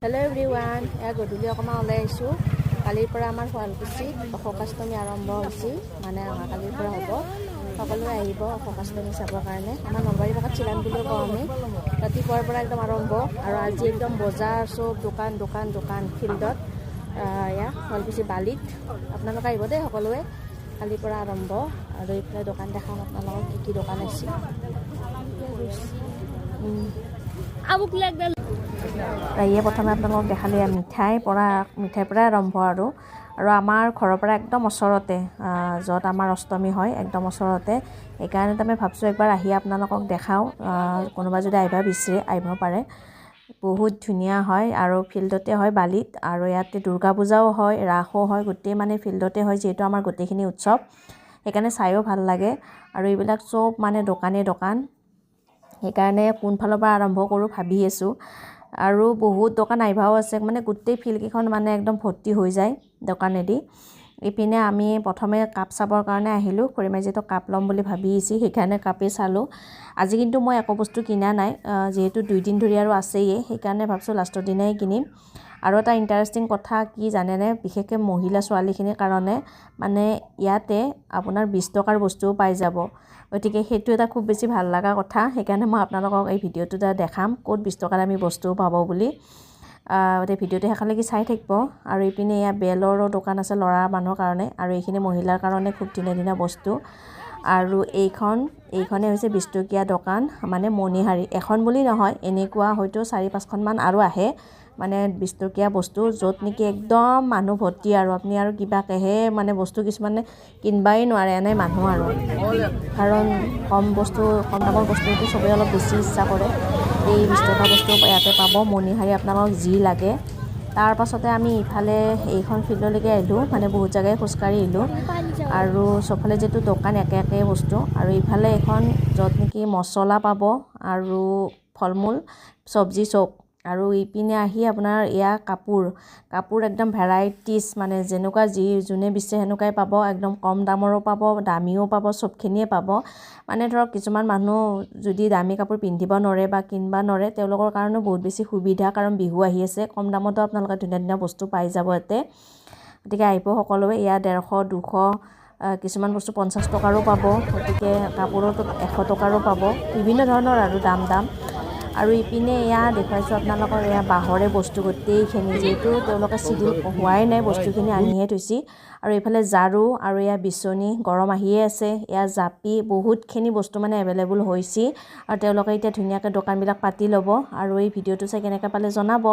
Hello everyone, গধূলি অকণমান ওলাই আহিছোঁ। কালিৰ পৰা আমাৰ শুৱালকুছিত অশোকাষ্টমী আৰম্ভ হৈছে, মানে অহাকালিৰ পৰা হ'ব। সকলোৱে আহিব অশোকাষ্টমী চাবৰ কাৰণে। আমাৰ নলবাৰী ভাষাত চিলান বুলিও কওঁ আমি। ৰাতিপুৱাৰ পৰা একদম আৰম্ভ, আৰু আজি একদম বজাৰ চব দোকান ফিল্ডত এয়া শুৱালকুছি বালিত। আপোনালোকে আহিব দেই সকলোৱে। কালিৰ পৰা আৰম্ভ, আৰু এইফালে দোকান দেখাম আপোনালোকৰ কি দোকান আছে। প্ৰথমে আপোনালোকক দেখালে মিঠাইৰ পৰাই আৰম্ভ, আৰু আমাৰ ঘৰৰ পৰা একদম ওচৰতে, য'ত আমাৰ অষ্টমী হয় একদম ওচৰতে। সেইকাৰণে আমি ভাবছোঁ একবাৰ আহি আপোনালোকক দেখাওঁ। কোনোবা যদি আহিব বিচাৰে আহিব পাৰে। বহুত ধুনীয়া হয়, আৰু ফিল্ডতে হয় বালিত, আৰু ইয়াতে দুৰ্গা পূজাও হয়, ৰাসো হয়, গোটেই মানে ফিল্ডতে হয়, যিহেতু আমাৰ গোটেইখিনি উৎসৱ। সেইকাৰণে চাইও ভাল লাগে। আৰু এইবিলাক চব মানে দোকান। সেইকাৰণে কোনফালৰ পৰা আৰম্ভ কৰোঁ ভাবি আছোঁ। আৰু বহুত দোকান আহিবাও আছে, মানে গোটেই ফিল্ডকেইখন মানে একদম ভৰ্তি হৈ যায় দোকানেদি। ইপিনে আমি প্ৰথমে কাপ চাবৰ কাৰণে আহিলোঁ। খুৰীমাই যিহেতু কাপ ল'ম বুলি ভাবি আহিছে, সেইকাৰণে কাপেই চালোঁ। আজি কিন্তু মই একো বস্তু কিনা নাই, যিহেতু 2 দিন ধৰি আৰু আছেই, সেইকাৰণে ভাবছোঁ লাষ্টৰ দিনাই কিনিম। আৰু এটা ইণ্টাৰেষ্টিং কথা কি জানেনে, বিশেষকৈ মহিলা ছোৱালীখিনিৰ কাৰণে, মানে ইয়াতে আপোনাৰ 20 টকাৰ বস্তুও পাই যাব। গতিকে সেইটো এটা খুব বেছি ভাল লগা কথা। সেইকাৰণে মই আপোনালোকক এই ভিডিঅ'টোতে দেখাম ক'ত 20 টকাত আমি বস্তুও পাব বুলি। ভিডিঅ'টো শেষলৈকে চাই থাকিব। আৰু ইপিনে এয়া বেলৰো দোকান আছে ল'ৰা মানুহৰ কাৰণে, আৰু এইখিনি মহিলাৰ কাৰণে খুব ধুনীয়া বস্তু। আৰু এইখনে হৈছে 20 টকীয়া দোকান, মানে মণিহাৰী। এখন বুলি নহয়, এনেকুৱা হয়তো 4-5খনমান আৰু আহে, মানে 20 টকীয়া বস্তু, য'ত নেকি একদম মানুহ ভৰ্তি, আৰু আপুনি আৰু কিবাকেহে মানে বস্তু কিছুমানে কিনবাই নোৱাৰে, এনে মানুহ আৰু। কাৰণ কম দামৰ বস্তুটো চবেই অলপ বেছি ইচ্ছা কৰে। এই 20 টকা বস্তু ইয়াতে পাব, মণিহাৰী আপোনালোকক যি লাগে। তাৰ পাছতে আমি ইফালে এইখন ফিল্ডলৈকে আহিলোঁ, মানে বহুত জেগাই খোজকাঢ়ি আহিলোঁ। আৰু চবফালে যিহেতু দোকান একে বস্তু, আৰু ইফালে এখন য'ত নেকি মছলা পাব, আৰু ফল মূল চব্জি চব। আৰু ইপিনে আহি আপোনাৰ এয়া কাপোৰ একদম ভেৰাইটিজ, মানে যেনেকুৱা যোনে বিচাৰে সেনেকুৱাই পাব। একদম কম দামৰো পাব, দামীও পাব, চবখিনিয়ে পাব। মানে ধৰক কিছুমান মানুহ যদি দামী কাপোৰ পিন্ধিব নোৱাৰে বা কিনিব নোৱাৰে, তেওঁলোকৰ কাৰণেও বহুত বেছি সুবিধা, কাৰণ বিহু আহি আছে। কম দামতো আপোনালোকে ধুনীয়া বস্তু পাই যাব ইয়াতে। গতিকে আহিব সকলোৱে। ইয়াত 150, 200, কিছুমান বস্তু 50 টকাৰো পাব। গতিকে কাপোৰতো 100 টকাৰো পাব, বিভিন্ন ধৰণৰ আৰু দাম। আৰু ইপিনে এয়া দেখুৱাইছোঁ আপোনালোকৰ, এয়া বাঁহৰে বস্তু গোটেইখিনি, যিহেতু তেওঁলোকে চিডিল হোৱাই নাই, বস্তুখিনি আনিহে থৈছে। আৰু এইফালে ঝাৰু, আৰু এয়া বিচনী, গৰম আহিয়ে আছে। এয়া জাপি, বহুতখিনি বস্তু মানে এভেইলেবল হৈছে। আৰু তেওঁলোকে এতিয়া ধুনীয়াকৈ দোকানবিলাক পাতি ল'ব। আৰু এই ভিডিঅ'টো চাই কেনেকৈ পালে জনাব।